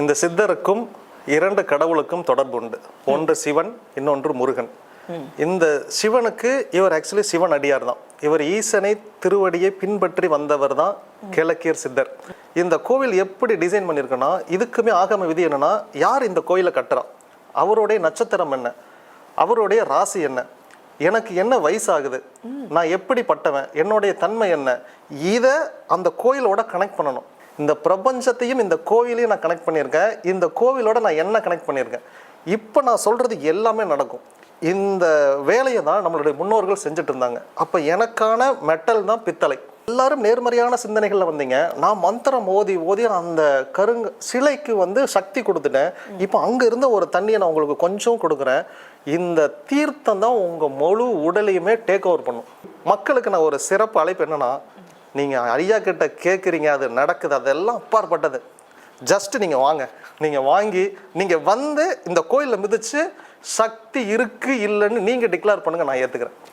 இந்த சித்தருக்கும் இரண்டு கடவுளுக்கும் தொடர்பு உண்டு. ஒன்று சிவன், இன்னொன்று முருகன். இந்த சிவனுக்கு இவர் ஆக்சுவலி சிவன் அடியார் தான். இவர் ஈசனை திருவடியை பின்பற்றி வந்தவர் தான் கிழக்கியர் சித்தர். இந்த கோவில் எப்படி டிசைன் பண்ணியிருக்குன்னா, இதுக்குமே ஆகம விதி என்னன்னா, யார் இந்த கோயிலை கட்டுறா, அவருடைய நட்சத்திரம் என்ன, அவருடைய ராசி என்ன, எனக்கு என்ன வயசாகுது, நான் எப்படிப்பட்டவன், என்னுடைய தன்மை என்ன, இதை அந்த கோயிலோட கனெக்ட் பண்ணணும். இந்த பிரபஞ்சத்தையும் இந்த கோவிலையும் நான் கனெக்ட் பண்ணியிருக்கேன், இந்த கோவிலோட நான் என்ன கனெக்ட் பண்ணியிருக்கேன், இப்போ நான் சொல்கிறது எல்லாமே நடக்கும். இந்த வேலையை தான் நம்மளுடைய முன்னோர்கள் செஞ்சுட்டு இருந்தாங்க. அப்போ எனக்கான மெட்டல் தான் பித்தளை. எல்லாரும் நேர்மறையான சிந்தனைகளில் வந்தீங்க. நான் மந்திரம் ஓதி ஓதி அந்த சிலைக்கு சக்தி கொடுத்துட்டேன். இப்போ அங்கே இருந்த ஒரு தண்ணியை நான் உங்களுக்கு கொஞ்சம் கொடுக்குறேன். இந்த தீர்த்தம் தான் உங்கள் முழு உடலையுமே டேக் ஓவர் பண்ணும். மக்களுக்கு நான் ஒரு சிறப்பு அழைப்பு என்னன்னா, நீங்கள் ஐயா கிட்ட கேட்குறீங்க, அது நடக்குது, அதெல்லாம் அப்பாற்பட்டது. ஜஸ்ட் நீங்கள் வாங்க, நீங்கள் வாங்கி நீங்கள் இந்த கோயிலில் மிதித்து சக்தி இருக்கு இல்லைன்னு நீங்கள் டிக்ளேர் பண்ணுங்கள், நான் ஏற்றுக்கிறேன்.